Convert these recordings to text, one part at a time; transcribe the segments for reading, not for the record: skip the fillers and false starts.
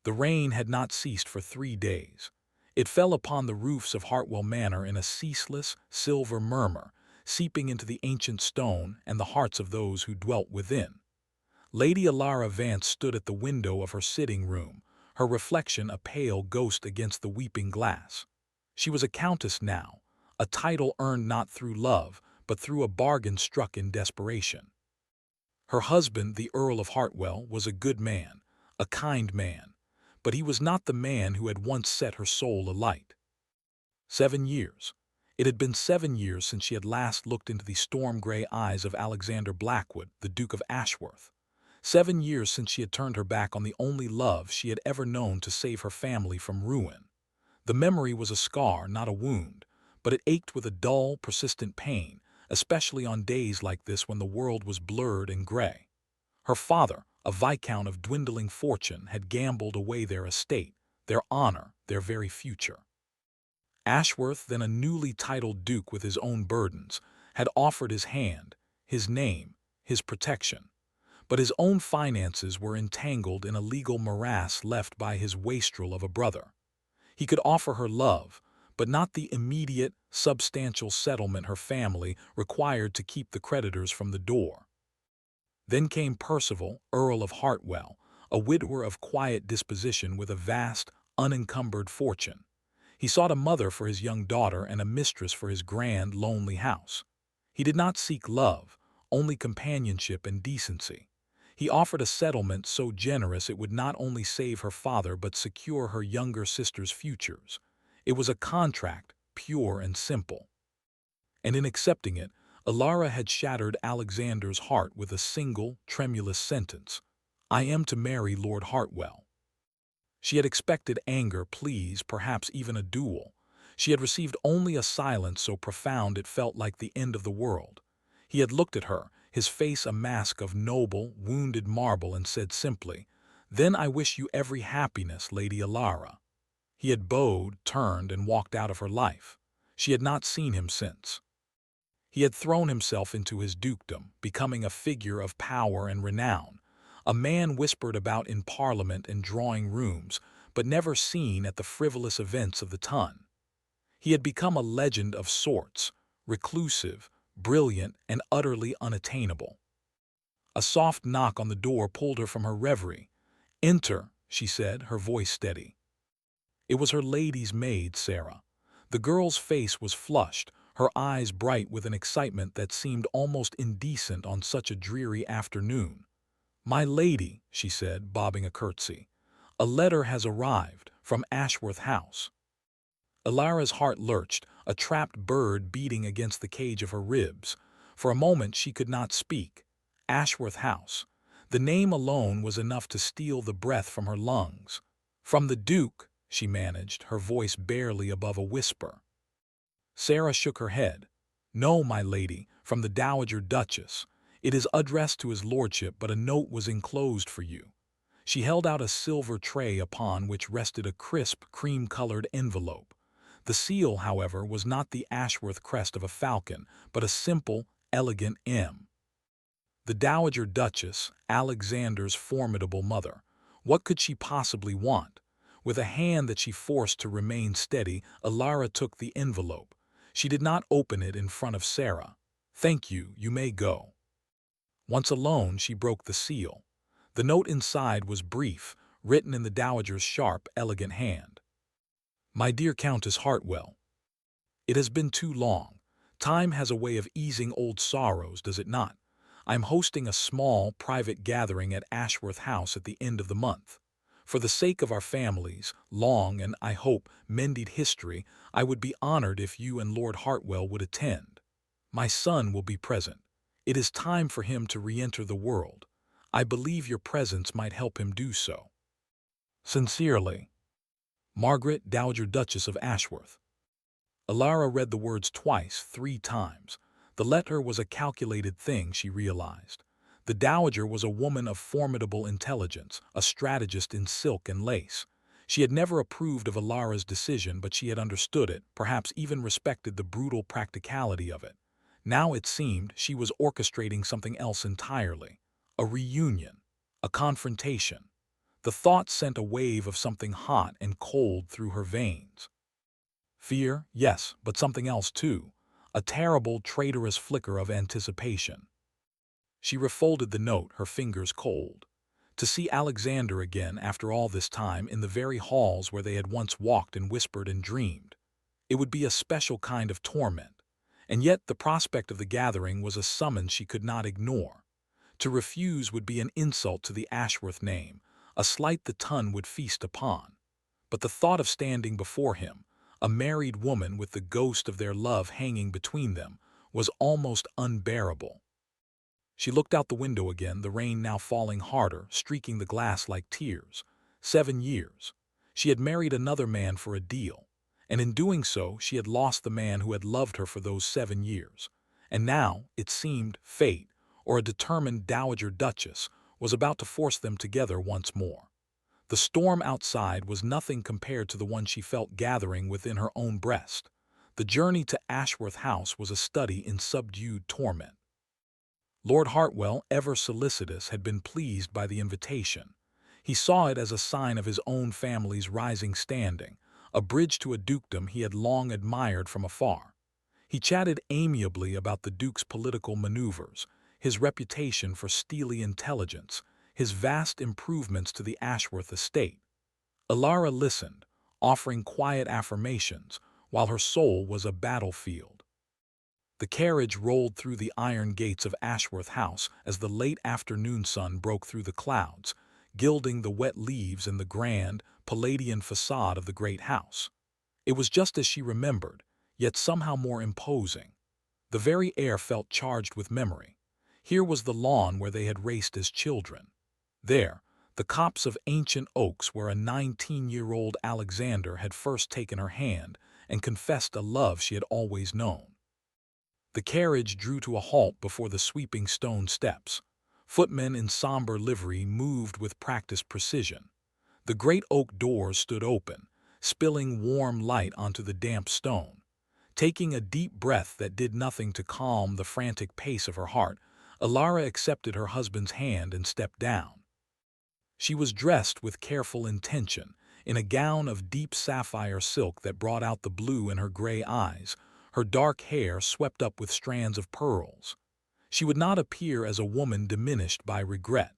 The rain had not ceased for 3 days. It fell upon the roofs of Hartwell Manor in a ceaseless, silver murmur, seeping into the ancient stone and the hearts of those who dwelt within. Lady Alara Vance stood at the window of her sitting room, her reflection a pale ghost against the weeping glass. She was a countess now, a title earned not through love, but through a bargain struck in desperation. Her husband, the Earl of Hartwell, was a good man, a kind man, but he was not the man who had once set her soul alight. 7 years. It had been 7 years since she had last looked into the storm-gray eyes of Alexander Blackwood, the Duke of Ashworth. 7 years since she had turned her back on the only love she had ever known to save her family from ruin. The memory was a scar, not a wound, but it ached with a dull, persistent pain, especially on days like this when the world was blurred and gray. Her father, a viscount of dwindling fortune, had gambled away their estate, their honor, their very future. Ashworth, then a newly titled duke with his own burdens, had offered his hand, his name, his protection. But his own finances were entangled in a legal morass left by his wastrel of a brother. He could offer her love, but not the immediate, substantial settlement her family required to keep the creditors from the door. Then came Percival, Earl of Hartwell, a widower of quiet disposition with a vast, unencumbered fortune. He sought a mother for his young daughter and a mistress for his grand, lonely house. He did not seek love, only companionship and decency. He offered a settlement so generous it would not only save her father but secure her younger sister's futures. It was a contract, pure and simple. And in accepting it, Alara had shattered Alexander's heart with a single, tremulous sentence: "I am to marry Lord Hartwell." She had expected anger, pleas, perhaps even a duel. She had received only a silence so profound it felt like the end of the world. He had looked at her, his face a mask of noble, wounded marble, and said simply, "Then I wish you every happiness, Lady Alara." He had bowed, turned, and walked out of her life. She had not seen him since. He had thrown himself into his dukedom, becoming a figure of power and renown, a man whispered about in Parliament and drawing rooms, but never seen at the frivolous events of the ton. He had become a legend of sorts, reclusive, brilliant, and utterly unattainable. A soft knock on the door pulled her from her reverie. "Enter," she said, her voice steady. It was her lady's maid, Sarah. The girl's face was flushed, her eyes bright with an excitement that seemed almost indecent on such a dreary afternoon. "My lady," she said, bobbing a curtsy, "a letter has arrived from Ashworth House." Alara's heart lurched, a trapped bird beating against the cage of her ribs. For a moment she could not speak. Ashworth House. The name alone was enough to steal the breath from her lungs. "From the Duke," she managed, her voice barely above a whisper. Sarah shook her head. "No, my lady, from the Dowager Duchess. It is addressed to his lordship, but a note was enclosed for you." She held out a silver tray upon which rested a crisp, cream-colored envelope. The seal, however, was not the Ashworth crest of a falcon, but a simple, elegant M. The Dowager Duchess, Alexander's formidable mother. What could she possibly want? With a hand that she forced to remain steady, Alara took the envelope. She did not open it in front of Sarah. "Thank you, you may go." Once alone, she broke the seal. The note inside was brief, written in the Dowager's sharp, elegant hand. "My dear Countess Hartwell, it has been too long. Time has a way of easing old sorrows, does it not? I am hosting a small, private gathering at Ashworth House at the end of the month. For the sake of our family's long and, I hope, mended history, I would be honored if you and Lord Hartwell would attend. My son will be present. It is time for him to re-enter the world. I believe your presence might help him do so. Sincerely, Margaret, Dowager Duchess of Ashworth." Alara read the words twice, 3 times. The letter was a calculated thing, she realized. The Dowager was a woman of formidable intelligence, a strategist in silk and lace. She had never approved of Alara's decision, but she had understood it, perhaps even respected the brutal practicality of it. Now it seemed she was orchestrating something else entirely. A reunion. A confrontation. The thought sent a wave of something hot and cold through her veins. Fear, yes, but something else too. A terrible, traitorous flicker of anticipation. She refolded the note, her fingers cold. To see Alexander again after all this time in the very halls where they had once walked and whispered and dreamed. It would be a special kind of torment. And yet the prospect of the gathering was a summons she could not ignore. To refuse would be an insult to the Ashworth name, a slight the ton would feast upon. But the thought of standing before him, a married woman with the ghost of their love hanging between them, was almost unbearable. She looked out the window again, the rain now falling harder, streaking the glass like tears. 7 years. She had married another man for a deal, and in doing so she had lost the man who had loved her for those 7 years. And now, it seemed, fate, or a determined dowager duchess, was about to force them together once more. The storm outside was nothing compared to the one she felt gathering within her own breast. The journey to Ashworth House was a study in subdued torment. Lord Hartwell, ever solicitous, had been pleased by the invitation. He saw it as a sign of his own family's rising standing, a bridge to a dukedom he had long admired from afar. He chatted amiably about the Duke's political maneuvers, his reputation for steely intelligence, his vast improvements to the Ashworth estate. Alara listened, offering quiet affirmations, while her soul was a battlefield. The carriage rolled through the iron gates of Ashworth House as the late afternoon sun broke through the clouds, gilding the wet leaves and the grand, Palladian facade of the great house. It was just as she remembered, yet somehow more imposing. The very air felt charged with memory. Here was the lawn where they had raced as children. There, the copse of ancient oaks where a 19-year-old Alexander had first taken her hand and confessed a love she had always known. The carriage drew to a halt before the sweeping stone steps. Footmen in somber livery moved with practiced precision. The great oak doors stood open, spilling warm light onto the damp stone. Taking a deep breath that did nothing to calm the frantic pace of her heart, Alara accepted her husband's hand and stepped down. She was dressed with careful intention, in a gown of deep sapphire silk that brought out the blue in her gray eyes, her dark hair swept up with strands of pearls. She would not appear as a woman diminished by regret.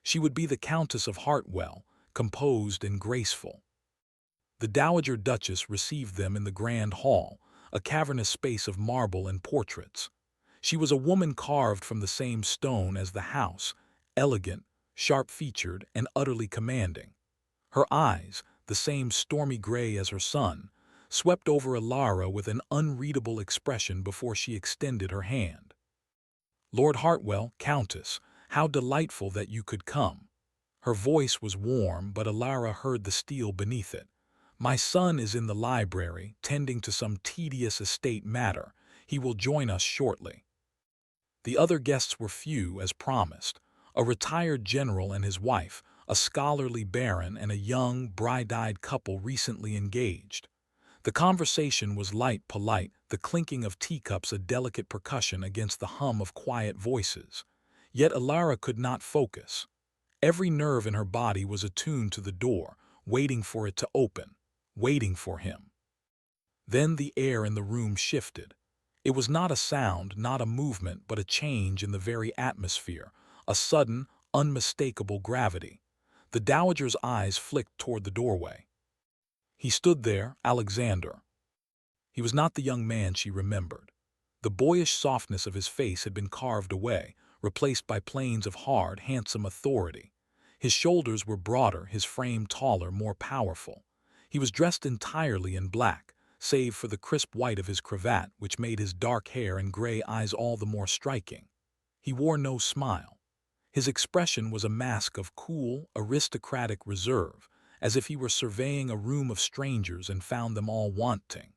She would be the Countess of Hartwell, composed and graceful. The Dowager Duchess received them in the grand hall, a cavernous space of marble and portraits. She was a woman carved from the same stone as the house, elegant, sharp-featured, and utterly commanding. Her eyes, the same stormy gray as her son, swept over Alara with an unreadable expression before she extended her hand. "Lord Hartwell, Countess, how delightful that you could come." Her voice was warm, but Alara heard the steel beneath it. "My son is in the library, tending to some tedious estate matter. He will join us shortly." The other guests were few, as promised. A retired general and his wife, a scholarly baron, and a young, bright-eyed couple recently engaged. The conversation was light, polite, the clinking of teacups a delicate percussion against the hum of quiet voices. Yet Alara could not focus. Every nerve in her body was attuned to the door, waiting for it to open, waiting for him. Then the air in the room shifted. It was not a sound, not a movement, but a change in the very atmosphere, a sudden, unmistakable gravity. The dowager's eyes flicked toward the doorway. He stood there, Alexander. He was not the young man she remembered. The boyish softness of his face had been carved away, replaced by planes of hard, handsome authority. His shoulders were broader, his frame taller, more powerful. He was dressed entirely in black, save for the crisp white of his cravat, which made his dark hair and gray eyes all the more striking. He wore no smile. His expression was a mask of cool, aristocratic reserve, as if he were surveying a room of strangers and found them all wanting.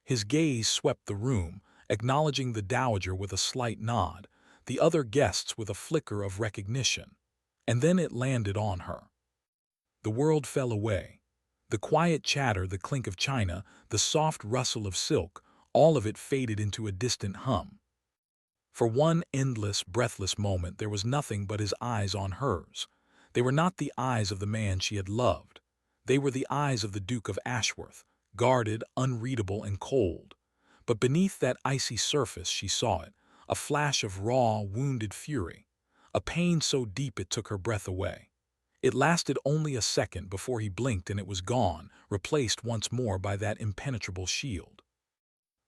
His gaze swept the room, acknowledging the dowager with a slight nod, the other guests with a flicker of recognition, and then it landed on her. The world fell away. The quiet chatter, the clink of china, the soft rustle of silk, all of it faded into a distant hum. For one endless, breathless moment there was nothing but his eyes on hers. They were not the eyes of the man she had loved. They were the eyes of the Duke of Ashworth, guarded, unreadable, and cold. But beneath that icy surface she saw it, a flash of raw, wounded fury, a pain so deep it took her breath away. It lasted only a second before he blinked and it was gone, replaced once more by that impenetrable shield.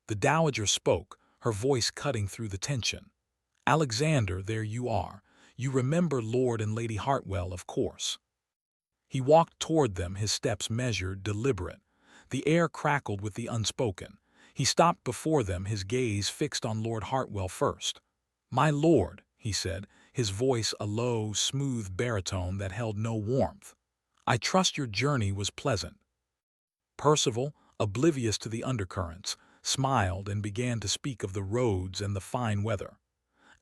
The dowager spoke, her voice cutting through the tension. "Alexander, there you are. You remember Lord and Lady Hartwell, of course." He walked toward them, his steps measured, deliberate. The air crackled with the unspoken. He stopped before them, his gaze fixed on Lord Hartwell first. "My lord," he said, his voice a low, smooth baritone that held no warmth. "I trust your journey was pleasant." Percival, oblivious to the undercurrents, smiled and began to speak of the roads and the fine weather.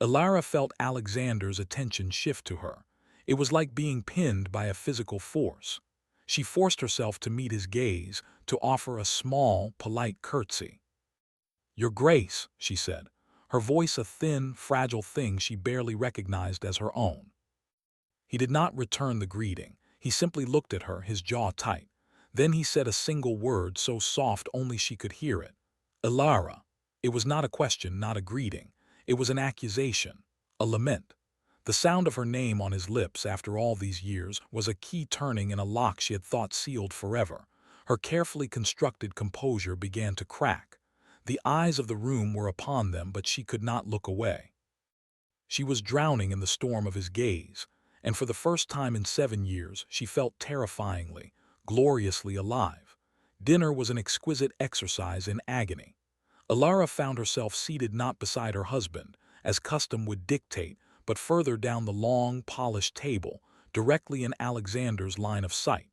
Ilara felt Alexander's attention shift to her. It was like being pinned by a physical force. She forced herself to meet his gaze, to offer a small, polite curtsy. "Your Grace," she said, her voice a thin, fragile thing she barely recognized as her own. He did not return the greeting. He simply looked at her, his jaw tight. Then he said a single word so soft only she could hear it. "Ilara." It was not a question, not a greeting. It was an accusation, a lament. The sound of her name on his lips after all these years was a key turning in a lock she had thought sealed forever. Her carefully constructed composure began to crack. The eyes of the room were upon them, but she could not look away. She was drowning in the storm of his gaze, and for the first time in 7 years she felt terrifyingly, gloriously alive. Dinner was an exquisite exercise in agony. Ilara found herself seated not beside her husband, as custom would dictate, but further down the long, polished table, directly in Alexander's line of sight.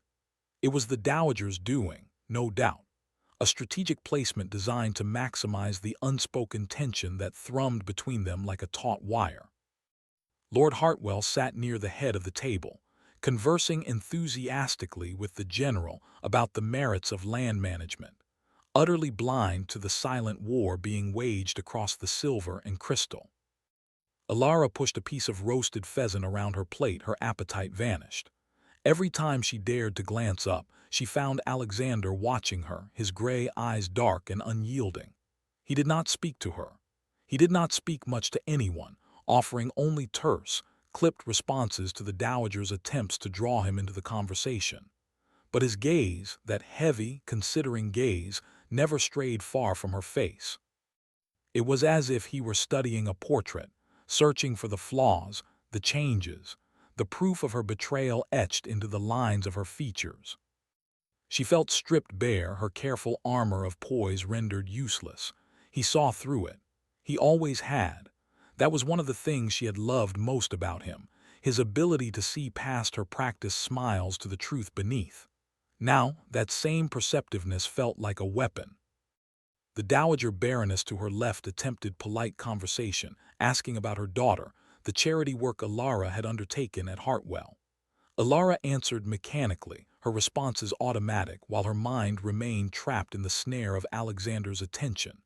It was the dowager's doing, no doubt, a strategic placement designed to maximize the unspoken tension that thrummed between them like a taut wire. Lord Hartwell sat near the head of the table, conversing enthusiastically with the general about the merits of land management, utterly blind to the silent war being waged across the silver and crystal. Ilara pushed a piece of roasted pheasant around her plate, her appetite vanished. Every time she dared to glance up, she found Alexander watching her, his gray eyes dark and unyielding. He did not speak to her. He did not speak much to anyone, offering only terse, clipped responses to the dowager's attempts to draw him into the conversation. But his gaze, that heavy, considering gaze, never strayed far from her face. It was as if he were studying a portrait, searching for the flaws, the changes, the proof of her betrayal etched into the lines of her features. She felt stripped bare, her careful armor of poise rendered useless. He saw through it. He always had. That was one of the things she had loved most about him, his ability to see past her practiced smiles to the truth beneath. Now, that same perceptiveness felt like a weapon. The Dowager Baroness to her left attempted polite conversation, asking about her daughter, the charity work Ilara had undertaken at Hartwell. Ilara answered mechanically, her responses automatic, while her mind remained trapped in the snare of Alexander's attention.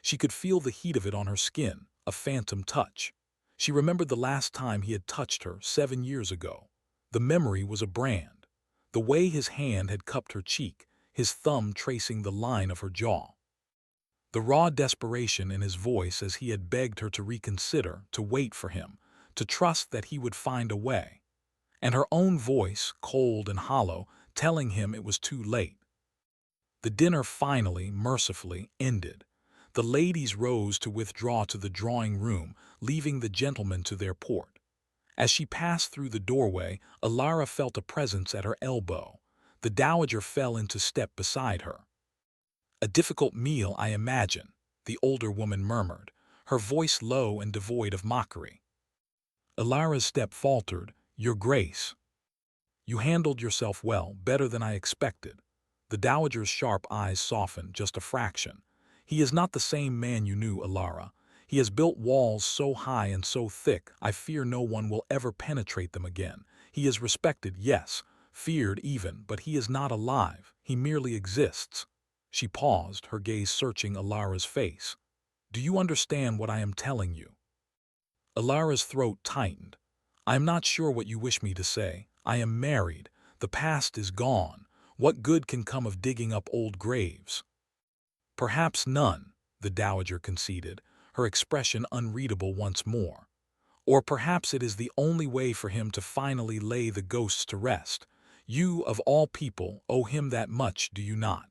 She could feel the heat of it on her skin, a phantom touch. She remembered the last time he had touched her 7 years ago. The memory was a brand. The way his hand had cupped her cheek, his thumb tracing the line of her jaw. The raw desperation in his voice as he had begged her to reconsider, to wait for him, to trust that he would find a way. And her own voice, cold and hollow, telling him it was too late. The dinner finally, mercifully, ended. The ladies rose to withdraw to the drawing room, leaving the gentlemen to their port. As she passed through the doorway, Ilara felt a presence at her elbow. The dowager fell into step beside her. "A difficult meal, I imagine," the older woman murmured, her voice low and devoid of mockery. Ilara's step faltered. "Your Grace, you handled yourself well, better than I expected." The dowager's sharp eyes softened just a fraction. "He is not the same man you knew, Ilara. He has built walls so high and so thick, I fear no one will ever penetrate them again. He is respected, yes, feared even, but he is not alive. He merely exists." She paused, her gaze searching Ilara's face. "Do you understand what I am telling you?" Ilara's throat tightened. "I am not sure what you wish me to say. I am married. The past is gone. What good can come of digging up old graves? Perhaps none, the dowager conceded, her expression unreadable once more. Or perhaps it is the only way for him to finally lay the ghosts to rest. You, of all people, owe him that much, do you not?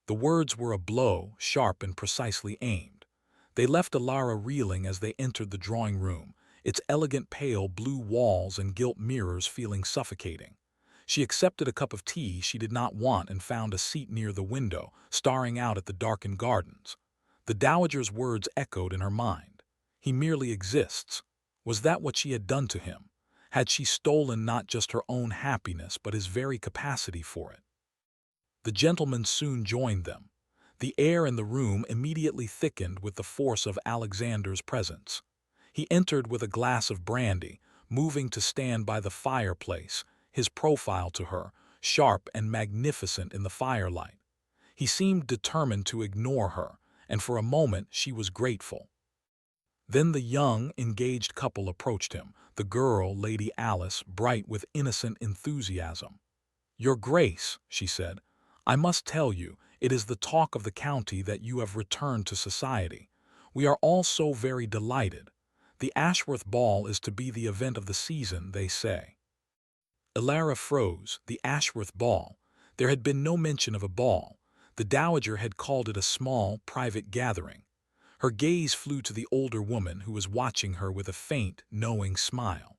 The words were a blow, sharp and precisely aimed. They left Alara reeling as they entered the drawing room, its elegant pale blue walls and gilt mirrors feeling suffocating. She accepted a cup of tea she did not want and found a seat near the window, staring out at the darkened gardens. The dowager's words echoed in her mind. He merely exists. Was that what she had done to him? Had she stolen not just her own happiness but his very capacity for it? The gentleman soon joined them. The air in the room immediately thickened with the force of Alexander's presence. He entered with a glass of brandy, moving to stand by the fireplace, his profile to her, sharp and magnificent in the firelight. He seemed determined to ignore her, and for a moment she was grateful. Then the young, engaged couple approached him, the girl, Lady Alice, bright with innocent enthusiasm. "Your Grace," she said, "I must tell you, it is the talk of the county that you have returned to society. We are all so very delighted. The Ashworth ball is to be the event of the season, they say." Alara froze. The Ashworth ball. There had been no mention of a ball. The dowager had called it a small, private gathering. Her gaze flew to the older woman who was watching her with a faint, knowing smile.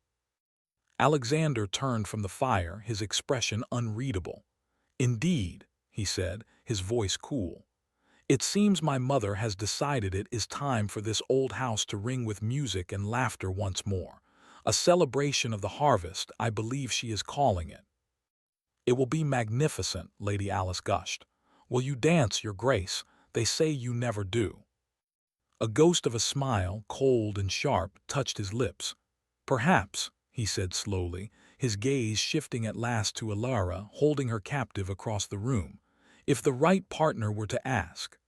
Alexander turned from the fire, his expression unreadable. "Indeed," he said, his voice cool. "It seems my mother has decided it is time for this old house to ring with music and laughter once more. A celebration of the harvest, I believe she is calling it." "It will be magnificent," Lady Alice gushed. "Will you dance, Your Grace? They say you never do." A ghost of a smile, cold and sharp, touched his lips. "Perhaps," he said slowly, his gaze shifting at last to Alara, holding her captive across the room. "If the right partner were to ask."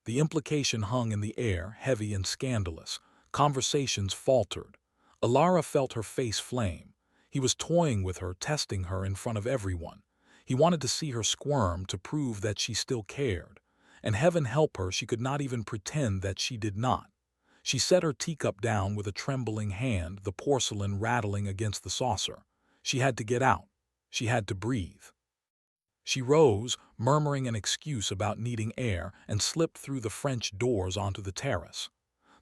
The implication hung in the air, heavy and scandalous. Conversations faltered. Alara felt her face flame. He was toying with her, testing her in front of everyone. He wanted to see her squirm, to prove that she still cared. And heaven help her, she could not even pretend that she did not. She set her teacup down with a trembling hand, the porcelain rattling against the saucer. She had to get out. She had to breathe. She rose, murmuring an excuse about needing air, and slipped through the French doors onto the terrace.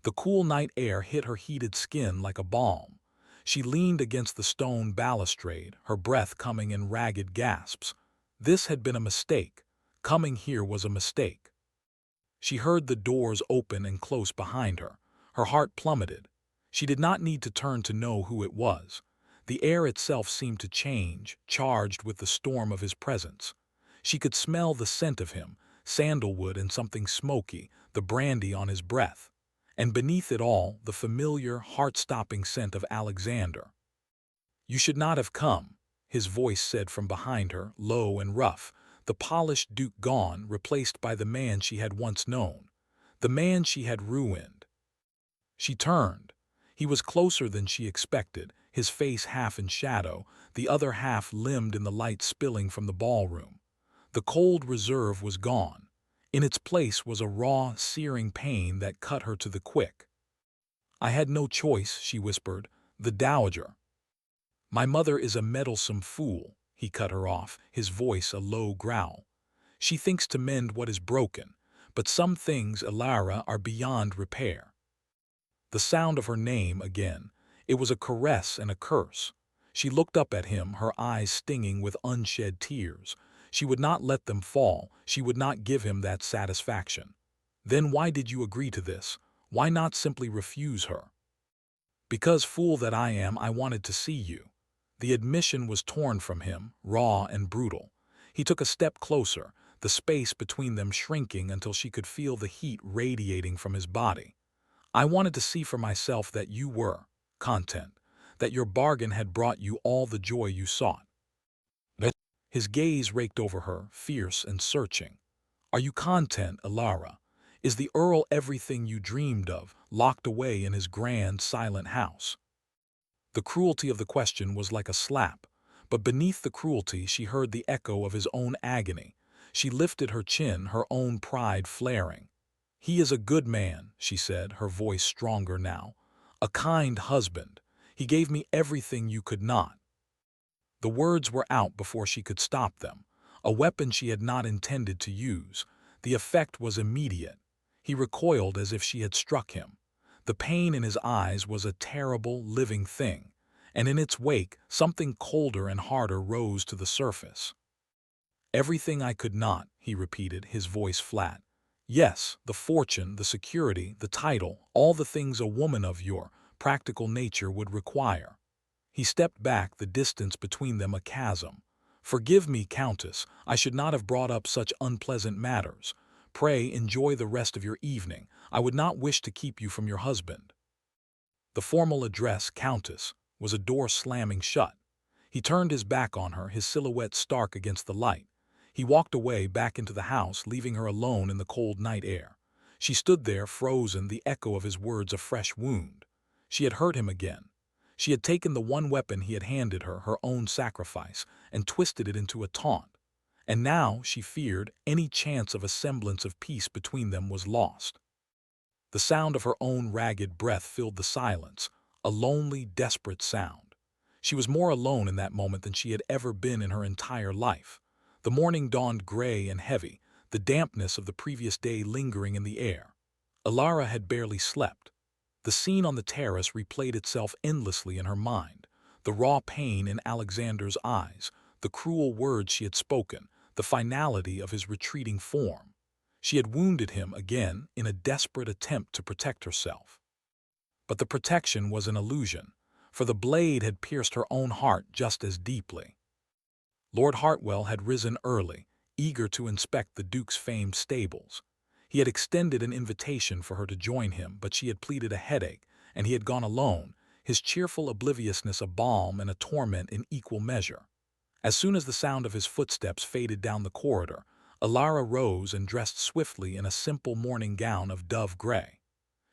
The cool night air hit her heated skin like a balm. She leaned against the stone balustrade, her breath coming in ragged gasps. This had been a mistake. Coming here was a mistake. She heard the doors open and close behind her. Her heart plummeted. She did not need to turn to know who it was. The air itself seemed to change, charged with the storm of his presence. She could smell the scent of him, sandalwood and something smoky, the brandy on his breath. And beneath it all, the familiar, heart-stopping scent of Alexander. "You should not have come," his voice said from behind her, low and rough, the polished Duke gone, replaced by the man she had once known, the man she had ruined. She turned. He was closer than she expected, his face half in shadow, the other half limned in the light spilling from the ballroom. The cold reserve was gone. In its place was a raw, searing pain that cut her to the quick. "I had no choice," she whispered. "The dowager." "My mother is a meddlesome fool," he cut her off, his voice a low growl. "She thinks to mend what is broken, but some things, Alara, are beyond repair." The sound of her name again. It was a caress and a curse. She looked up at him, her eyes stinging with unshed tears. She would not let them fall. She would not give him that satisfaction. "Then why did you agree to this? Why not simply refuse her?" "Because, fool that I am, I wanted to see you." The admission was torn from him, raw and brutal. He took a step closer, the space between them shrinking until she could feel the heat radiating from his body. "I wanted to see for myself that you were content, that your bargain had brought you all the joy you sought." His gaze raked over her, fierce and searching. "Are you content, Alara? Is the Earl everything you dreamed of, locked away in his grand, silent house?" The cruelty of the question was like a slap, but beneath the cruelty she heard the echo of his own agony. She lifted her chin, her own pride flaring. "He is a good man," she said, her voice stronger now. "A kind husband. He gave me everything you could not." The words were out before she could stop them, a weapon she had not intended to use. The effect was immediate. He recoiled as if she had struck him. The pain in his eyes was a terrible, living thing, and in its wake something colder and harder rose to the surface. "Everything I could not," he repeated, his voice flat. "Yes, the fortune, the security, the title, all the things a woman of your practical nature would require." He stepped back, the distance between them a chasm. "Forgive me, Countess, I should not have brought up such unpleasant matters. Pray enjoy the rest of your evening. I would not wish to keep you from your husband." The formal address, Countess, was a door slamming shut. He turned his back on her, his silhouette stark against the light. He walked away back into the house, leaving her alone in the cold night air. She stood there, frozen, the echo of his words a fresh wound. She had hurt him again. She had taken the one weapon he had handed her, her own sacrifice, and twisted it into a taunt. And now, she feared, any chance of a semblance of peace between them was lost. The sound of her own ragged breath filled the silence, a lonely, desperate sound. She was more alone in that moment than she had ever been in her entire life. The morning dawned gray and heavy, the dampness of the previous day lingering in the air. Alara had barely slept. The scene on the terrace replayed itself endlessly in her mind. The raw pain in Alexander's eyes, the cruel words she had spoken, the finality of his retreating form. She had wounded him again in a desperate attempt to protect herself. But the protection was an illusion, for the blade had pierced her own heart just as deeply. Lord Hartwell had risen early, eager to inspect the Duke's famed stables. He had extended an invitation for her to join him, but she had pleaded a headache, and he had gone alone, his cheerful obliviousness a balm and a torment in equal measure. As soon as the sound of his footsteps faded down the corridor, Alara rose and dressed swiftly in a simple morning gown of dove gray.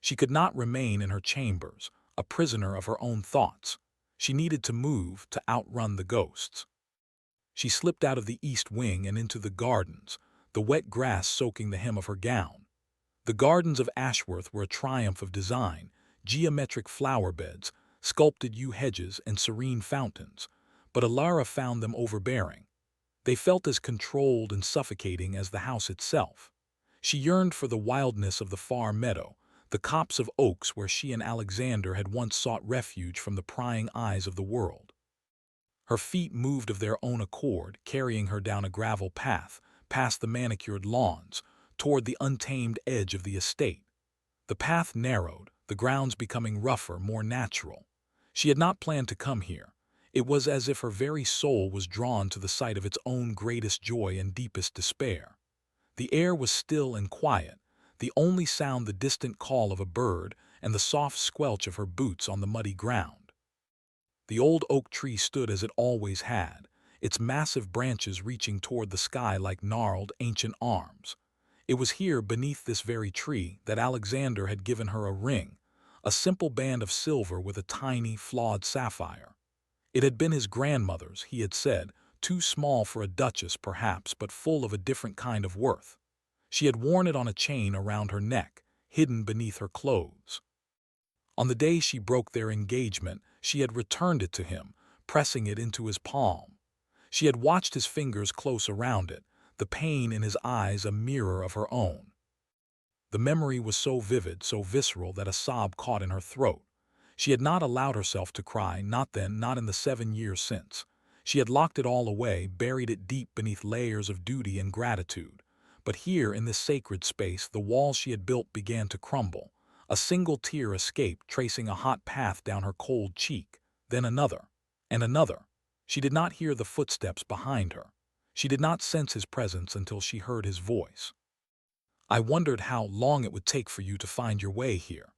She could not remain in her chambers, a prisoner of her own thoughts. She needed to move, to outrun the ghosts. She slipped out of the east wing and into the gardens, the wet grass soaking the hem of her gown. The gardens of Ashworth were a triumph of design, geometric flower beds, sculpted yew hedges, and serene fountains, but Alara found them overbearing. They felt as controlled and suffocating as the house itself. She yearned for the wildness of the far meadow, the copse of oaks where she and Alexander had once sought refuge from the prying eyes of the world. Her feet moved of their own accord, carrying her down a gravel path, past the manicured lawns, toward the untamed edge of the estate. The path narrowed, the grounds becoming rougher, more natural. She had not planned to come here. It was as if her very soul was drawn to the site of its own greatest joy and deepest despair. The air was still and quiet, the only sound the distant call of a bird and the soft squelch of her boots on the muddy ground. The old oak tree stood as it always had, its massive branches reaching toward the sky like gnarled, ancient arms. It was here, beneath this very tree, that Alexander had given her a ring, a simple band of silver with a tiny, flawed sapphire. It had been his grandmother's, he had said, too small for a duchess perhaps, but full of a different kind of worth. She had worn it on a chain around her neck, hidden beneath her clothes. On the day she broke their engagement, she had returned it to him, pressing it into his palm. She had watched his fingers close around it, the pain in his eyes a mirror of her own. The memory was so vivid, so visceral, that a sob caught in her throat. She had not allowed herself to cry, not then, not in the 7 years since. She had locked it all away, buried it deep beneath layers of duty and gratitude. But here, in this sacred space, the walls she had built began to crumble. A single tear escaped, tracing a hot path down her cold cheek. Then another, and another. She did not hear the footsteps behind her. She did not sense his presence until she heard his voice. "I wondered how long it would take for you to find your way here."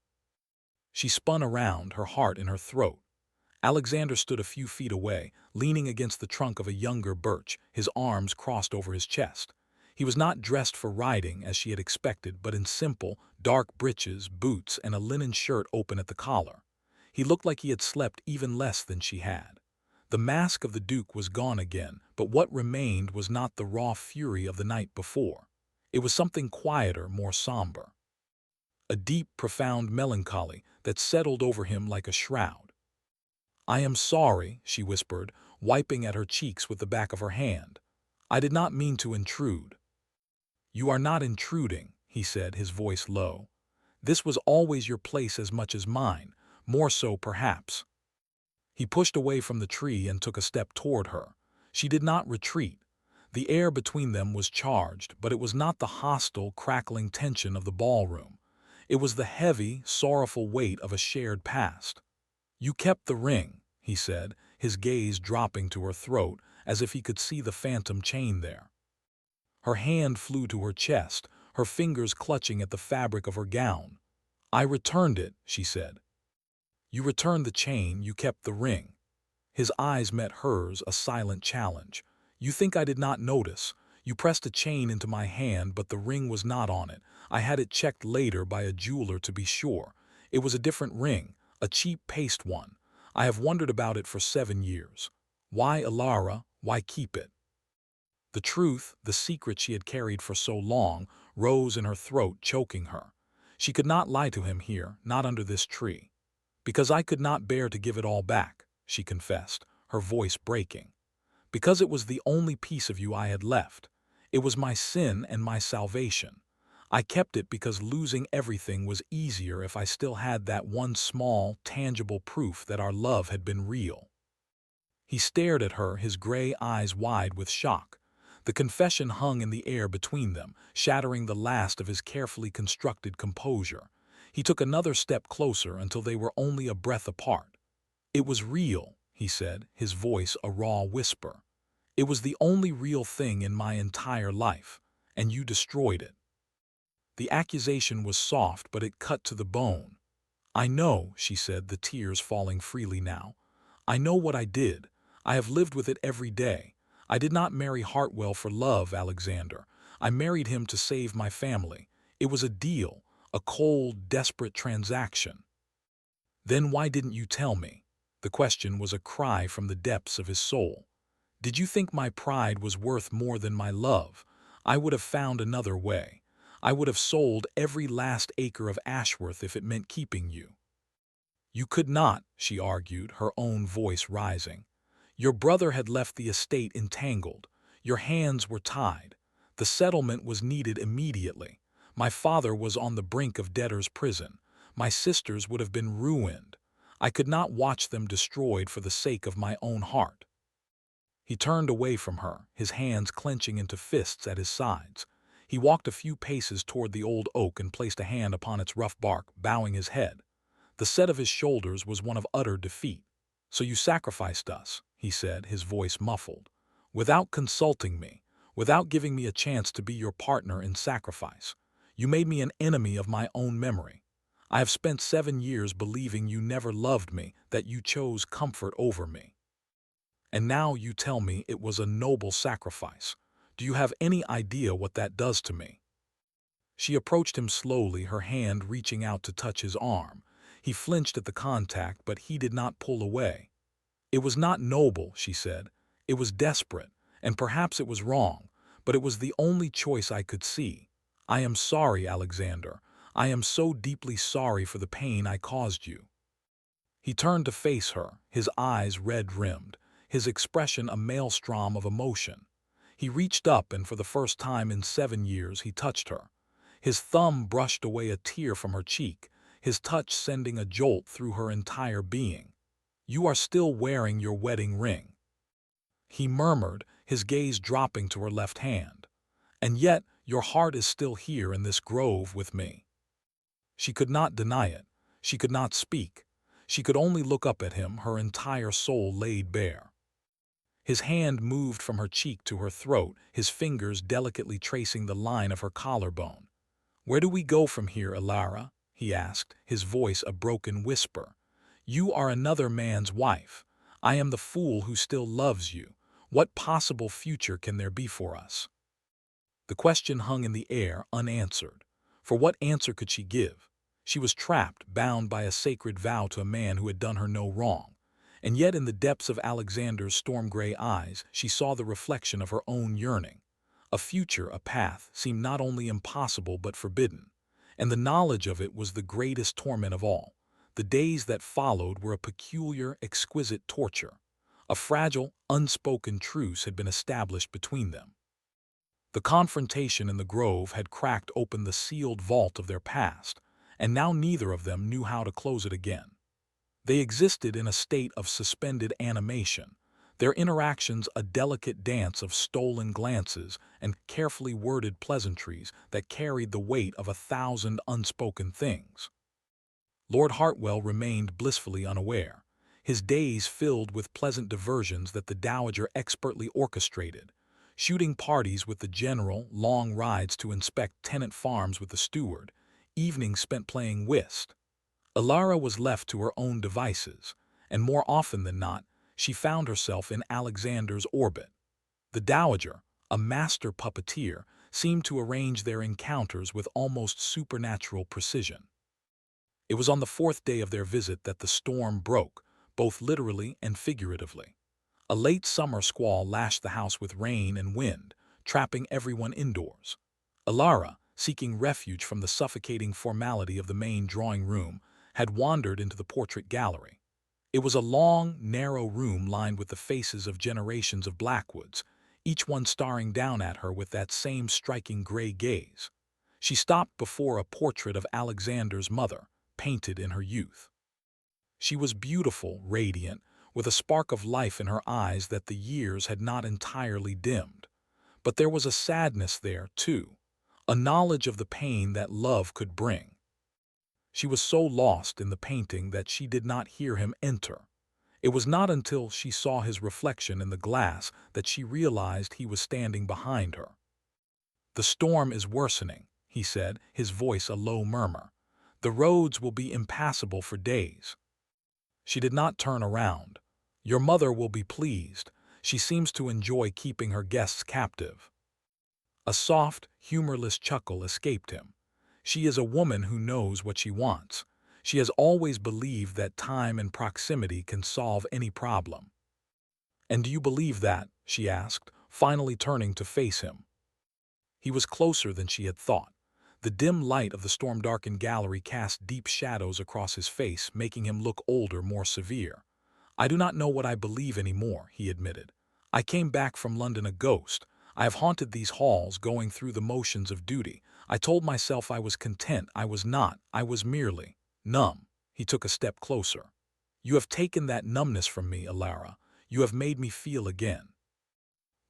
She spun around, her heart in her throat. Alexander stood a few feet away, leaning against the trunk of a younger birch, his arms crossed over his chest. He was not dressed for riding, as she had expected, but in simple, dark breeches, boots, and a linen shirt open at the collar. He looked like he had slept even less than she had. The mask of the Duke was gone again, but what remained was not the raw fury of the night before. It was something quieter, more somber. A deep, profound melancholy that settled over him like a shroud. "I am sorry," she whispered, wiping at her cheeks with the back of her hand. "I did not mean to intrude." "You are not intruding," he said, his voice low. "This was always your place as much as mine, more so perhaps." He pushed away from the tree and took a step toward her. She did not retreat. The air between them was charged, but it was not the hostile, crackling tension of the ballroom. It was the heavy, sorrowful weight of a shared past. "You kept the ring," he said, his gaze dropping to her throat, as if he could see the phantom chain there. Her hand flew to her chest, her fingers clutching at the fabric of her gown. "I returned it," she said. "You returned the chain, you kept the ring." His eyes met hers, a silent challenge. "You think I did not notice? You pressed a chain into my hand, but the ring was not on it. I had it checked later by a jeweler to be sure. It was a different ring, a cheap paste one. I have wondered about it for 7 years. Why, Alara, why keep it?" The truth, the secret she had carried for so long, rose in her throat, choking her. She could not lie to him here, not under this tree. "Because I could not bear to give it all back," she confessed, her voice breaking. "Because it was the only piece of you I had left. It was my sin and my salvation. I kept it because losing everything was easier if I still had that one small, tangible proof that our love had been real." He stared at her, his gray eyes wide with shock. The confession hung in the air between them, shattering the last of his carefully constructed composure. He took another step closer until they were only a breath apart. "It was real," he said, his voice a raw whisper. "It was the only real thing in my entire life, and you destroyed it." The accusation was soft, but it cut to the bone. "I know," she said, the tears falling freely now. "I know what I did. I have lived with it every day. I did not marry Hartwell for love, Alexander. I married him to save my family. It was a deal, a cold, desperate transaction." "Then why didn't you tell me?" The question was a cry from the depths of his soul. "Did you think my pride was worth more than my love? I would have found another way. I would have sold every last acre of Ashworth if it meant keeping you." "You could not," she argued, her own voice rising. "Your brother had left the estate entangled. Your hands were tied. The settlement was needed immediately. My father was on the brink of debtor's prison. My sisters would have been ruined. I could not watch them destroyed for the sake of my own heart." He turned away from her, his hands clenching into fists at his sides. He walked a few paces toward the old oak and placed a hand upon its rough bark, bowing his head. The set of his shoulders was one of utter defeat. "So you sacrificed us," he said, his voice muffled, "without consulting me, without giving me a chance to be your partner in sacrifice. You made me an enemy of my own memory. I have spent 7 years believing you never loved me, that you chose comfort over me. And now you tell me it was a noble sacrifice. Do you have any idea what that does to me?" She approached him slowly, her hand reaching out to touch his arm. He flinched at the contact, but he did not pull away. "It was not noble," she said. "It was desperate, and perhaps it was wrong, but it was the only choice I could see. I am sorry, Alexander. I am so deeply sorry for the pain I caused you." He turned to face her, his eyes red-rimmed, his expression a maelstrom of emotion. He reached up and for the first time in 7 years he touched her. His thumb brushed away a tear from her cheek, his touch sending a jolt through her entire being. "You are still wearing your wedding ring," he murmured, his gaze dropping to her left hand. "And yet your heart is still here in this grove with me." She could not deny it. She could not speak. She could only look up at him, her entire soul laid bare. His hand moved from her cheek to her throat, his fingers delicately tracing the line of her collarbone. "Where do we go from here, Alara?" he asked, his voice a broken whisper. "You are another man's wife. I am the fool who still loves you. What possible future can there be for us?" The question hung in the air, unanswered. For what answer could she give? She was trapped, bound by a sacred vow to a man who had done her no wrong. And yet in the depths of Alexander's storm-gray eyes, she saw the reflection of her own yearning. A future, a path, seemed not only impossible but forbidden. And the knowledge of it was the greatest torment of all. The days that followed were a peculiar, exquisite torture. A fragile, unspoken truce had been established between them. The confrontation in the grove had cracked open the sealed vault of their past, and now neither of them knew how to close it again. They existed in a state of suspended animation, their interactions a delicate dance of stolen glances and carefully worded pleasantries that carried the weight of 1,000 unspoken things. Lord Hartwell remained blissfully unaware, his days filled with pleasant diversions that the Dowager expertly orchestrated, shooting parties with the general, long rides to inspect tenant farms with the steward, evenings spent playing whist. Alara was left to her own devices, and more often than not, she found herself in Alexander's orbit. The Dowager, a master puppeteer, seemed to arrange their encounters with almost supernatural precision. It was on the 4th day of their visit that the storm broke, both literally and figuratively. A late summer squall lashed the house with rain and wind, trapping everyone indoors. Alara, seeking refuge from the suffocating formality of the main drawing room, had wandered into the portrait gallery. It was a long, narrow room lined with the faces of generations of Blackwoods, each one staring down at her with that same striking gray gaze. She stopped before a portrait of Alexander's mother, painted in her youth. She was beautiful, radiant, with a spark of life in her eyes that the years had not entirely dimmed. But there was a sadness there, too, a knowledge of the pain that love could bring. She was so lost in the painting that she did not hear him enter. It was not until she saw his reflection in the glass that she realized he was standing behind her. "The storm is worsening," he said, his voice a low murmur. "The roads will be impassable for days." She did not turn around. "Your mother will be pleased. She seems to enjoy keeping her guests captive." A soft, humorless chuckle escaped him. "She is a woman who knows what she wants. She has always believed that time and proximity can solve any problem." "And do you believe that?" she asked, finally turning to face him. He was closer than she had thought. The dim light of the storm-darkened gallery cast deep shadows across his face, making him look older, more severe. "I do not know what I believe anymore," he admitted. "I came back from London a ghost. I have haunted these halls, going through the motions of duty. I told myself I was content. I was not. I was merely numb." He took a step closer. "You have taken that numbness from me, Alara. You have made me feel again.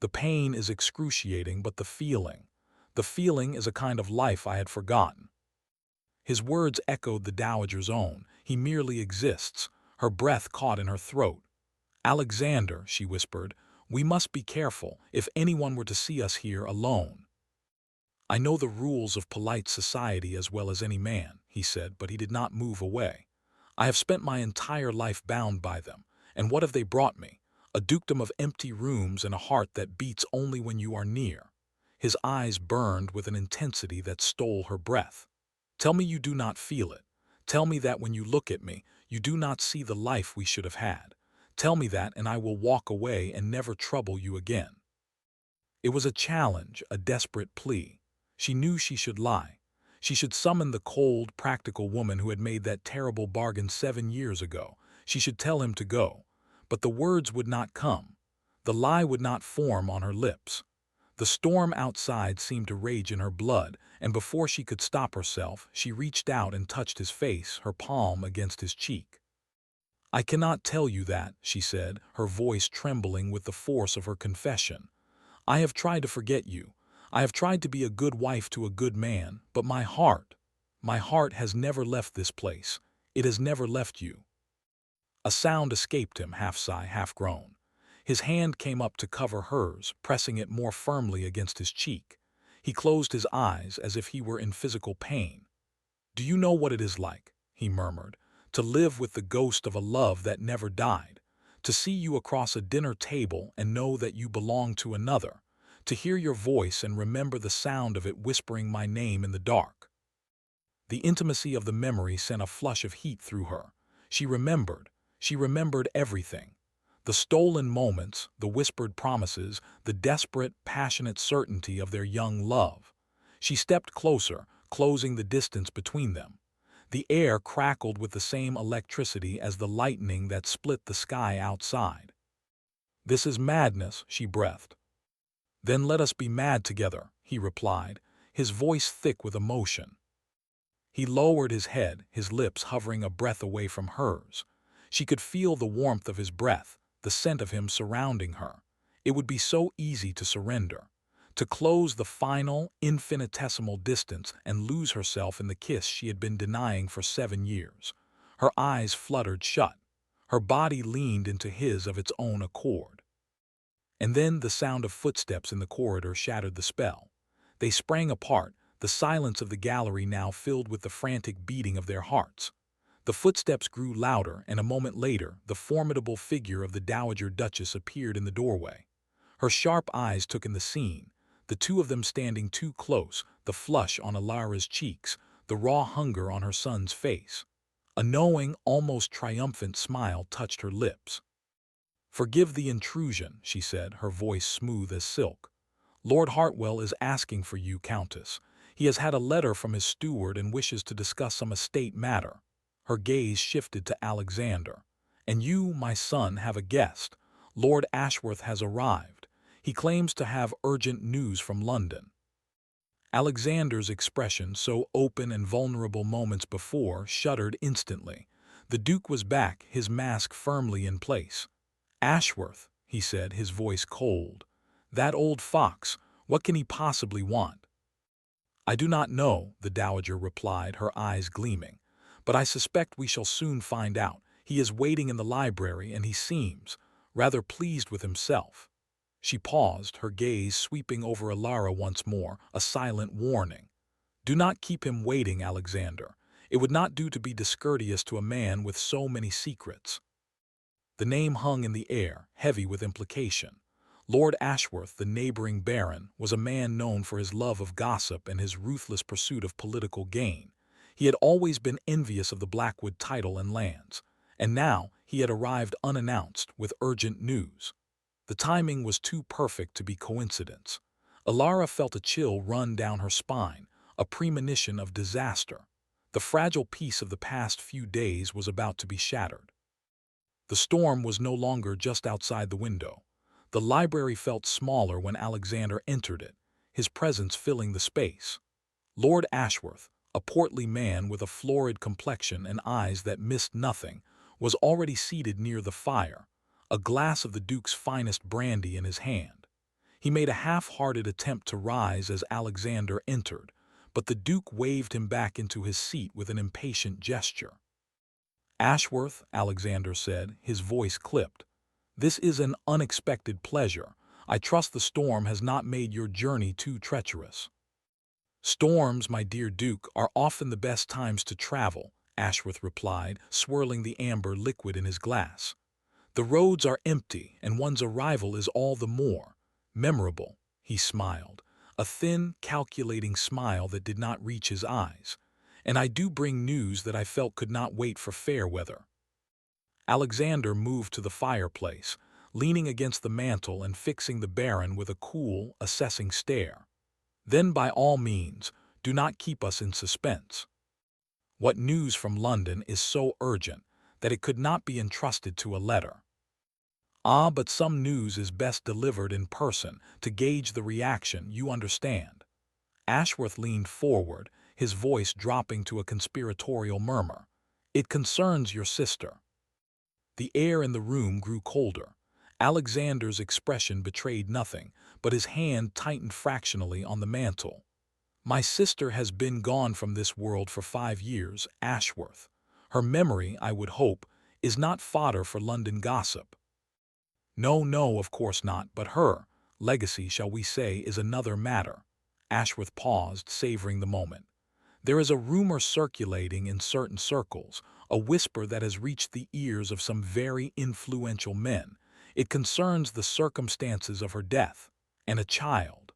The pain is excruciating, but the feeling is a kind of life I had forgotten." His words echoed the Dowager's own. "He merely exists." Her breath caught in her throat. "Alexander," she whispered, "we must be careful if anyone were to see us here alone." "I know the rules of polite society as well as any man," he said, but he did not move away. "I have spent my entire life bound by them, and what have they brought me? A dukedom of empty rooms and a heart that beats only when you are near." His eyes burned with an intensity that stole her breath. "Tell me you do not feel it. Tell me that when you look at me, you do not see the life we should have had. Tell me that, and I will walk away and never trouble you again." It was a challenge, a desperate plea. She knew she should lie. She should summon the cold, practical woman who had made that terrible bargain 7 years ago. She should tell him to go. But the words would not come. The lie would not form on her lips. The storm outside seemed to rage in her blood, and before she could stop herself, she reached out and touched his face, her palm against his cheek. "I cannot tell you that," she said, her voice trembling with the force of her confession. "I have tried to forget you. I have tried to be a good wife to a good man, but my heart has never left this place. It has never left you." A sound escaped him, half sigh, half groan. His hand came up to cover hers, pressing it more firmly against his cheek. He closed his eyes as if he were in physical pain. "Do you know what it is like," he murmured, "to live with the ghost of a love that never died? To see you across a dinner table and know that you belong to another? To hear your voice and remember the sound of it whispering my name in the dark?" The intimacy of the memory sent a flush of heat through her. She remembered. She remembered everything. The stolen moments, the whispered promises, the desperate, passionate certainty of their young love. She stepped closer, closing the distance between them. The air crackled with the same electricity as the lightning that split the sky outside. "This is madness," she breathed. "Then let us be mad together," he replied, his voice thick with emotion. He lowered his head, his lips hovering a breath away from hers. She could feel the warmth of his breath, the scent of him surrounding her. It would be so easy to surrender, to close the final, infinitesimal distance and lose herself in the kiss she had been denying for 7 years. Her eyes fluttered shut. Her body leaned into his of its own accord. And then the sound of footsteps in the corridor shattered the spell. They sprang apart, the silence of the gallery now filled with the frantic beating of their hearts. The footsteps grew louder, and a moment later, the formidable figure of the Dowager Duchess appeared in the doorway. Her sharp eyes took in the scene, the two of them standing too close, the flush on Alara's cheeks, the raw hunger on her son's face. A knowing, almost triumphant smile touched her lips. "Forgive the intrusion," she said, her voice smooth as silk. "Lord Hartwell is asking for you, Countess. He has had a letter from his steward and wishes to discuss some estate matter." Her gaze shifted to Alexander. "And you, my son, have a guest. Lord Ashworth has arrived. He claims to have urgent news from London." Alexander's expression, so open and vulnerable moments before, shuddered instantly. The Duke was back, his mask firmly in place. "Ashworth," he said, his voice cold. "That old fox, what can he possibly want?" "I do not know," the Dowager replied, her eyes gleaming. "But I suspect we shall soon find out. He is waiting in the library, and he seems rather pleased with himself." She paused, her gaze sweeping over Alara once more, a silent warning. "Do not keep him waiting, Alexander. It would not do to be discourteous to a man with so many secrets." The name hung in the air, heavy with implication. Lord Ashworth, the neighboring baron, was a man known for his love of gossip and his ruthless pursuit of political gain. He had always been envious of the Blackwood title and lands, and now he had arrived unannounced with urgent news. The timing was too perfect to be coincidence. Alara felt a chill run down her spine, a premonition of disaster. The fragile peace of the past few days was about to be shattered. The storm was no longer just outside the window. The library felt smaller when Alexander entered it, his presence filling the space. Lord Ashworth, a portly man with a florid complexion and eyes that missed nothing, was already seated near the fire, a glass of the Duke's finest brandy in his hand. He made a half-hearted attempt to rise as Alexander entered, but the Duke waved him back into his seat with an impatient gesture. "Ashworth," Alexander said, his voice clipped, "this is an unexpected pleasure. I trust the storm has not made your journey too treacherous." "Storms, my dear Duke, are often the best times to travel," Ashworth replied, swirling the amber liquid in his glass. "The roads are empty, and one's arrival is all the more memorable." He smiled, a thin, calculating smile that did not reach his eyes. "And I do bring news that I felt could not wait for fair weather." Alexander moved to the fireplace, leaning against the mantel and fixing the Baron with a cool, assessing stare. "Then by all means, do not keep us in suspense. What news from London is so urgent that it could not be entrusted to a letter?" "Ah, but some news is best delivered in person, to gauge the reaction, you understand." Ashworth leaned forward, his voice dropping to a conspiratorial murmur. "It concerns your sister." The air in the room grew colder. Alexander's expression betrayed nothing, but his hand tightened fractionally on the mantel. "My sister has been gone from this world for 5 years, Ashworth. Her memory, I would hope, is not fodder for London gossip." "No, no, of course not, but her legacy, shall we say, is another matter." Ashworth paused, savoring the moment. "There is a rumor circulating in certain circles, a whisper that has reached the ears of some very influential men. It concerns the circumstances of her death, and a child."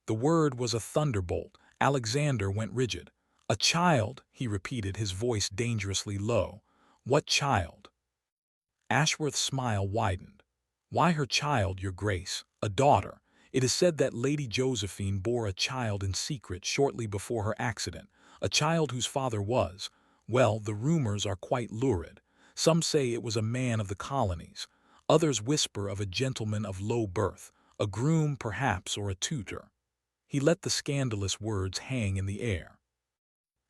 The word was a thunderbolt. Alexander went rigid. "A child," he repeated, his voice dangerously low. "What child?" Ashworth's smile widened. "Why her child, your grace, a daughter. It is said that Lady Josephine bore a child in secret shortly before her accident, a child whose father was, well, the rumors are quite lurid. Some say it was a man of the colonies. Others whisper of a gentleman of low birth, a groom perhaps, or a tutor." He let the scandalous words hang in the air.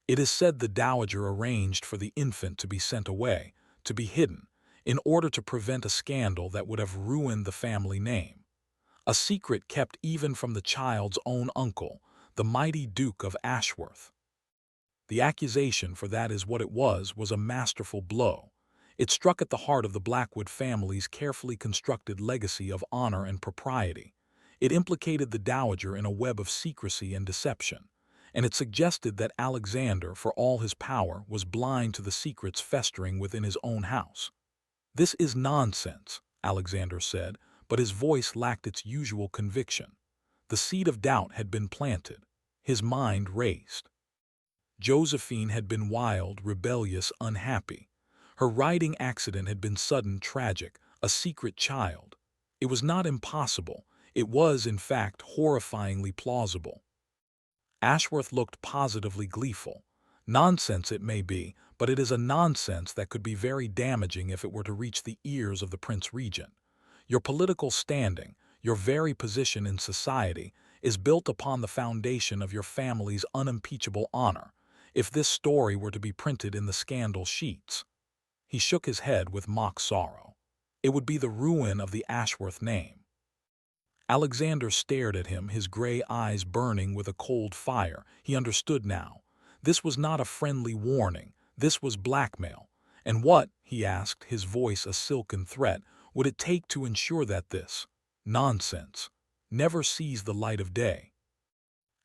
"It is said the dowager arranged for the infant to be sent away, to be hidden, in order to prevent a scandal that would have ruined the family name. A secret kept even from the child's own uncle, the mighty Duke of Ashworth. The accusation, for that is what it was a masterful blow. It struck at the heart of the Blackwood family's carefully constructed legacy of honor and propriety. It implicated the dowager in a web of secrecy and deception, and it suggested that Alexander, for all his power, was blind to the secrets festering within his own house. "This is nonsense," Alexander said, but his voice lacked its usual conviction. The seed of doubt had been planted. His mind raced. Josephine had been wild, rebellious, unhappy. Her riding accident had been sudden, tragic, a secret child. It was not impossible. It was, in fact, horrifyingly plausible. Ashworth looked positively gleeful. "Nonsense it may be, but it is a nonsense that could be very damaging if it were to reach the ears of the Prince Regent. Your political standing, your very position in society, is built upon the foundation of your family's unimpeachable honor. If this story were to be printed in the scandal sheets—" He shook his head with mock sorrow. "It would be the ruin of the Ashworth name." Alexander stared at him, his gray eyes burning with a cold fire. He understood now. This was not a friendly warning. This was blackmail. And what, he asked, his voice a silken threat, would it take to ensure that this nonsense never sees the light of day?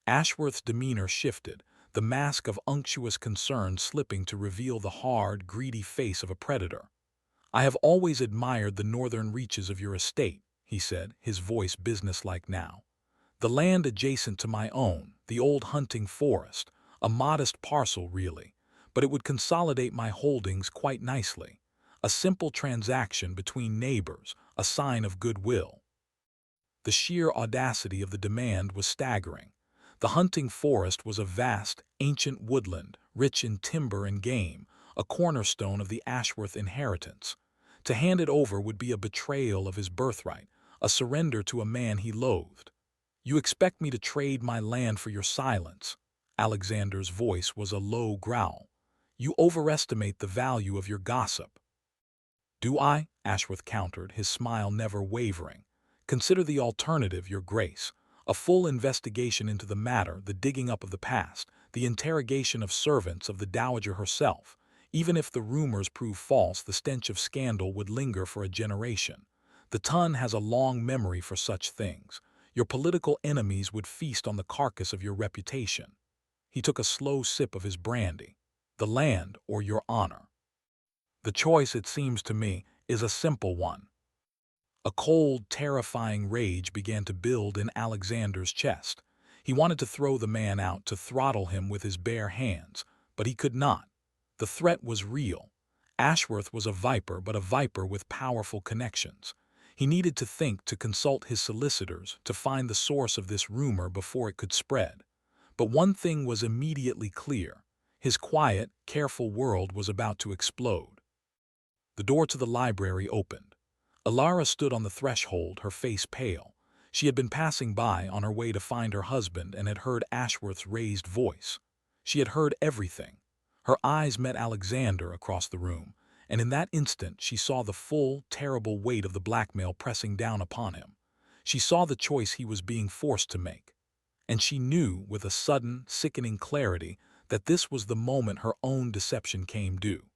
Ashworth's demeanor shifted, the mask of unctuous concern slipping to reveal the hard, greedy face of a predator. "I have always admired the northern reaches of your estate," he said, his voice businesslike now. "The land adjacent to my own, the old hunting forest, a modest parcel really, but it would consolidate my holdings quite nicely. A simple transaction between neighbors, a sign of goodwill." The sheer audacity of the demand was staggering. The hunting forest was a vast, ancient woodland, rich in timber and game, a cornerstone of the Ashworth inheritance. To hand it over would be a betrayal of his birthright, a surrender to a man he loathed. "You expect me to trade my land for your silence?" Alexander's voice was a low growl. "You overestimate the value of your gossip." "Do I?" Ashworth countered, his smile never wavering. "Consider the alternative, your grace. A full investigation into the matter, the digging up of the past, the interrogation of servants, of the dowager herself. Even if the rumors prove false, the stench of scandal would linger for a generation. The Ton has a long memory for such things. Your political enemies would feast on the carcass of your reputation." He took a slow sip of his brandy. "The land or your honor? The choice, it seems to me, is a simple one." A cold, terrifying rage began to build in Alexander's chest. He wanted to throw the man out, to throttle him with his bare hands, but he could not. The threat was real. Ashworth was a viper, but a viper with powerful connections. He needed to think, to consult his solicitors, to find the source of this rumor before it could spread. But one thing was immediately clear. His quiet, careful world was about to explode. The door to the library opened. Alara stood on the threshold, her face pale. She had been passing by on her way to find her husband and had heard Ashworth's raised voice. She had heard everything. Her eyes met Alexander across the room, and in that instant she saw the full, terrible weight of the blackmail pressing down upon him. She saw the choice he was being forced to make. And she knew, with a sudden, sickening clarity, that this was the moment her own deception came due.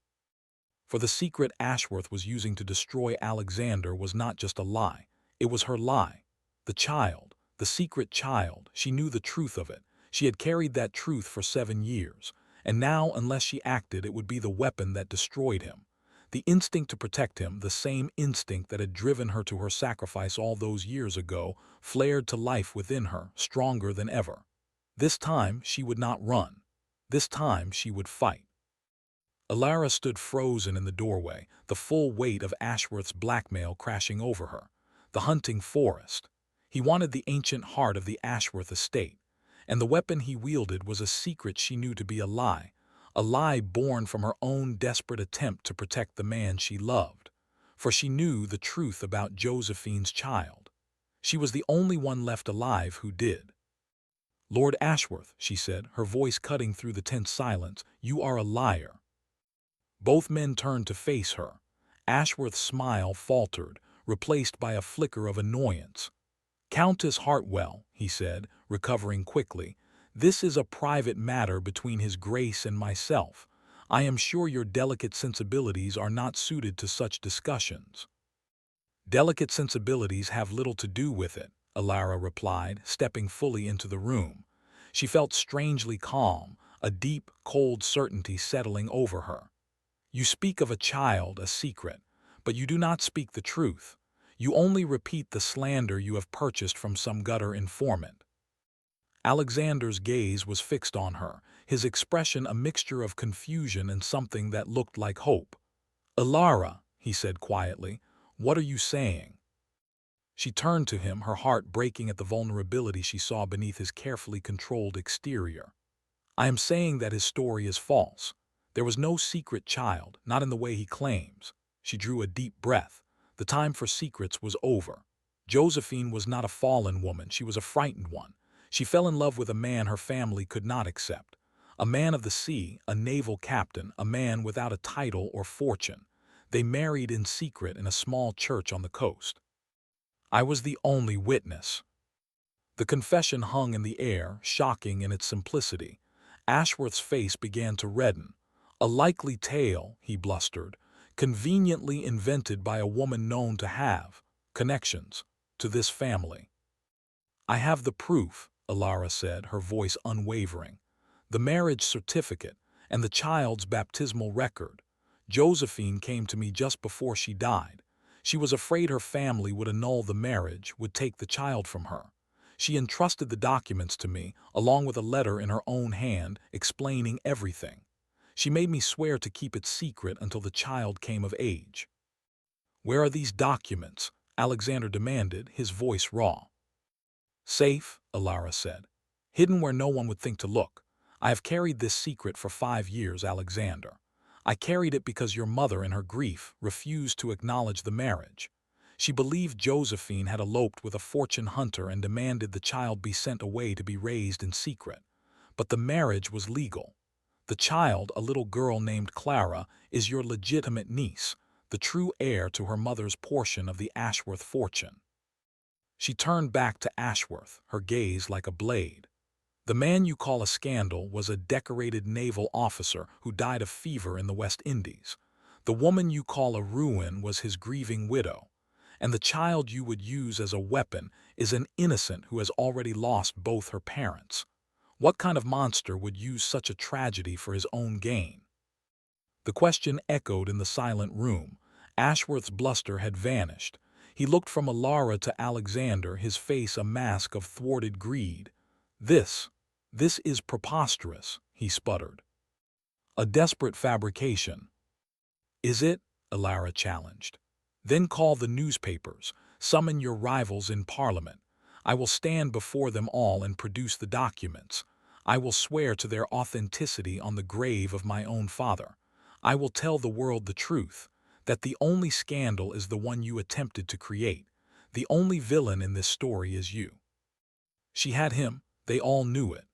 For the secret Ashworth was using to destroy Alexander was not just a lie. It was her lie. The child, the secret child, she knew the truth of it. She had carried that truth for 7 years. And now, unless she acted, it would be the weapon that destroyed him. The instinct to protect him, the same instinct that had driven her to her sacrifice all those years ago, flared to life within her, stronger than ever. This time she would not run. This time she would fight. Alara stood frozen in the doorway, the full weight of Ashworth's blackmail crashing over her. The hunting forest. He wanted the ancient heart of the Ashworth estate, and the weapon he wielded was a secret she knew to be a lie born from her own desperate attempt to protect the man she loved. For she knew the truth about Josephine's child. She was the only one left alive who did. "Lord Ashworth," she said, her voice cutting through the tense silence, "you are a liar." Both men turned to face her. Ashworth's smile faltered, replaced by a flicker of annoyance. "Countess Hartwell," he said, recovering quickly, "this is a private matter between His Grace and myself. I am sure your delicate sensibilities are not suited to such discussions." "Delicate sensibilities have little to do with it," Alara replied, stepping fully into the room. She felt strangely calm, a deep, cold certainty settling over her. "You speak of a child, a secret, but you do not speak the truth. You only repeat the slander you have purchased from some gutter informant." Alexander's gaze was fixed on her, his expression a mixture of confusion and something that looked like hope. "Alara," he said quietly, "what are you saying?" She turned to him, her heart breaking at the vulnerability she saw beneath his carefully controlled exterior. "I am saying that his story is false. There was no secret child, not in the way he claims." She drew a deep breath. The time for secrets was over. Josephine was not a fallen woman, she was a frightened one. She fell in love with a man her family could not accept. A man of the sea, a naval captain, a man without a title or fortune. They married in secret in a small church on the coast. I was the only witness. The confession hung in the air, shocking in its simplicity. Ashworth's face began to redden. "A likely tale," he blustered, "conveniently invented by a woman known to have connections to this family." "I have the proof," Alara said, her voice unwavering. "The marriage certificate and the child's baptismal record. Josephine came to me just before she died. She was afraid her family would annul the marriage, would take the child from her. She entrusted the documents to me, along with a letter in her own hand, explaining everything. She made me swear to keep it secret until the child came of age." "Where are these documents?" Alexander demanded, his voice raw. "Safe," Alara said. "Hidden where no one would think to look. I have carried this secret for 5 years, Alexander. I carried it because your mother, in her grief, refused to acknowledge the marriage. She believed Josephine had eloped with a fortune hunter and demanded the child be sent away to be raised in secret. But the marriage was legal. The child, a little girl named Clara, is your legitimate niece, the true heir to her mother's portion of the Ashworth fortune." She turned back to Ashworth, her gaze like a blade. "The man you call a scandal was a decorated naval officer who died of fever in the West Indies. The woman you call a ruin was his grieving widow. And the child you would use as a weapon is an innocent who has already lost both her parents. What kind of monster would use such a tragedy for his own gain?" The question echoed in the silent room. Ashworth's bluster had vanished. He looked from Alara to Alexander, his face a mask of thwarted greed. This is preposterous," he sputtered. "A desperate fabrication." "Is it?" Alara challenged. "Then call the newspapers, summon your rivals in Parliament. I will stand before them all and produce the documents. I will swear to their authenticity on the grave of my own father. I will tell the world the truth, that the only scandal is the one you attempted to create. The only villain in this story is you." She had him. They all knew it.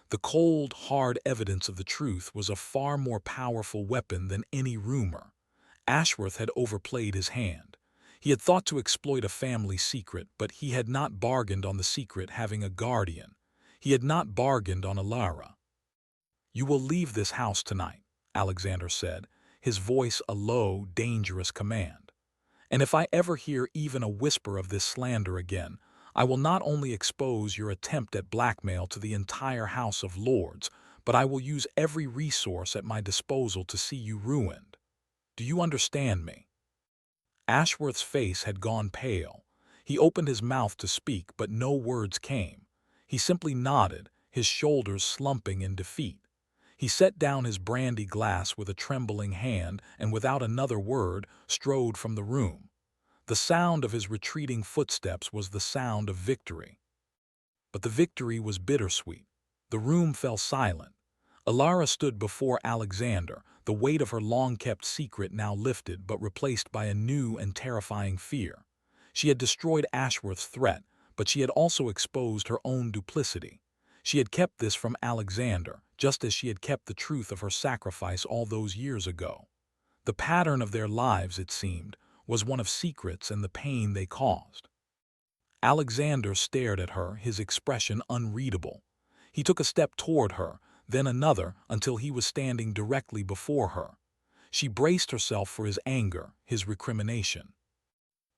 The cold, hard evidence of the truth was a far more powerful weapon than any rumor. Ashworth had overplayed his hand. He had thought to exploit a family secret, but he had not bargained on the secret having a guardian. He had not bargained on Alara. "You will leave this house tonight," Alexander said, his voice a low, dangerous command. "And if I ever hear even a whisper of this slander again, I will not only expose your attempt at blackmail to the entire House of Lords, but I will use every resource at my disposal to see you ruined. Do you understand me?" Ashworth's face had gone pale. He opened his mouth to speak, but no words came. He simply nodded, his shoulders slumping in defeat. He set down his brandy glass with a trembling hand and without another word strode from the room. The sound of his retreating footsteps was the sound of victory. But the victory was bittersweet. The room fell silent. Alara stood before Alexander, the weight of her long-kept secret now lifted but replaced by a new and terrifying fear. She had destroyed Ashworth's threat, but she had also exposed her own duplicity. She had kept this from Alexander, just as she had kept the truth of her sacrifice all those years ago. The pattern of their lives, it seemed, was one of secrets and the pain they caused. Alexander stared at her, his expression unreadable. He took a step toward her, then another, until he was standing directly before her. She braced herself for his anger, his recrimination.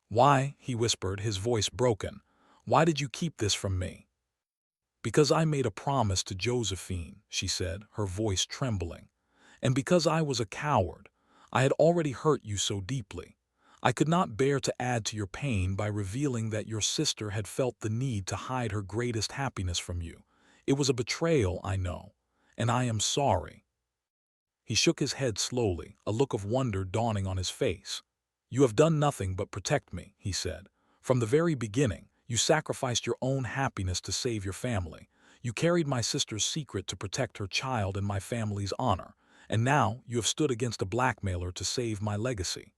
"Why," he whispered, his voice broken, "why did you keep this from me?" "Because I made a promise to Josephine," she said, her voice trembling. "And because I was a coward. I had already hurt you so deeply. I could not bear to add to your pain by revealing that your sister had felt the need to hide her greatest happiness from you. It was a betrayal, I know, and I am sorry." He shook his head slowly, a look of wonder dawning on his face. "You have done nothing but protect me," he said. "From the very beginning, you sacrificed your own happiness to save your family. You carried my sister's secret to protect her child and my family's honor, and now you have stood against a blackmailer to save my legacy."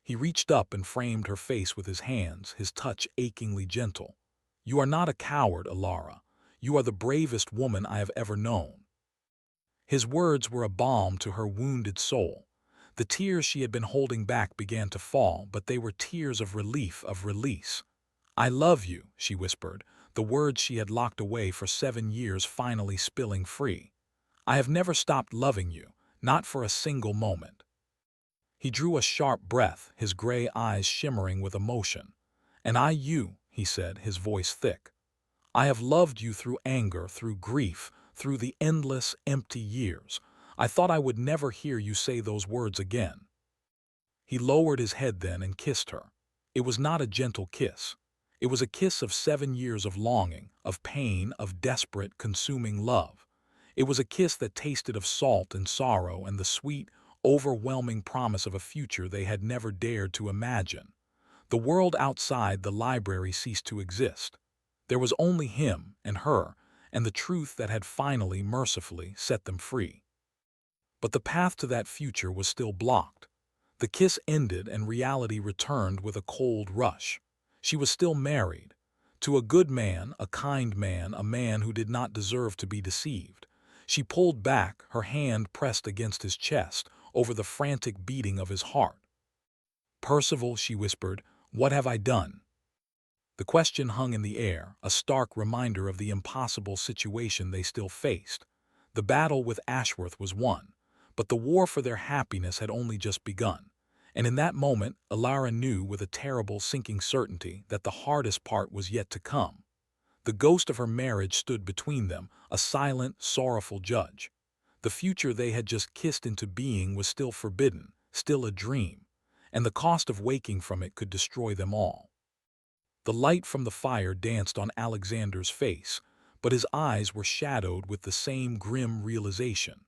He reached up and framed her face with his hands, his touch achingly gentle. "You are not a coward, Alara. You are the bravest woman I have ever known." His words were a balm to her wounded soul. The tears she had been holding back began to fall, but they were tears of relief, of release. "I love you," she whispered, the words she had locked away for 7 years finally spilling free. "I have never stopped loving you, not for a single moment." He drew a sharp breath, his gray eyes shimmering with emotion. "And I you," he said, his voice thick. "I have loved you through anger, through grief, through the endless, empty years. I thought I would never hear you say those words again." He lowered his head then and kissed her. It was not a gentle kiss. It was a kiss of 7 years of longing, of pain, of desperate, consuming love. It was a kiss that tasted of salt and sorrow and the sweet, overwhelming promise of a future they had never dared to imagine. The world outside the library ceased to exist. There was only him and her, and the truth that had finally, mercifully, set them free. But the path to that future was still blocked. The kiss ended and reality returned with a cold rush. She was still married. To a good man, a kind man, a man who did not deserve to be deceived. She pulled back, her hand pressed against his chest, over the frantic beating of his heart. "Percival," she whispered, "what have I done?" The question hung in the air, a stark reminder of the impossible situation they still faced. The battle with Ashworth was won, but the war for their happiness had only just begun. And in that moment, Alara knew with a terrible sinking certainty that the hardest part was yet to come. The ghost of her marriage stood between them, a silent, sorrowful judge. The future they had just kissed into being was still forbidden, still a dream, and the cost of waking from it could destroy them all. The light from the fire danced on Alexander's face, but his eyes were shadowed with the same grim realization.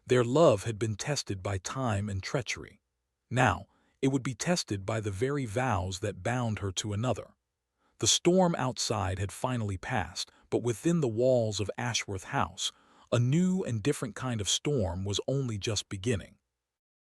Their love had been tested by time and treachery. Now, it would be tested by the very vows that bound her to another. The storm outside had finally passed, but within the walls of Ashworth House, a new and different kind of storm was only just beginning.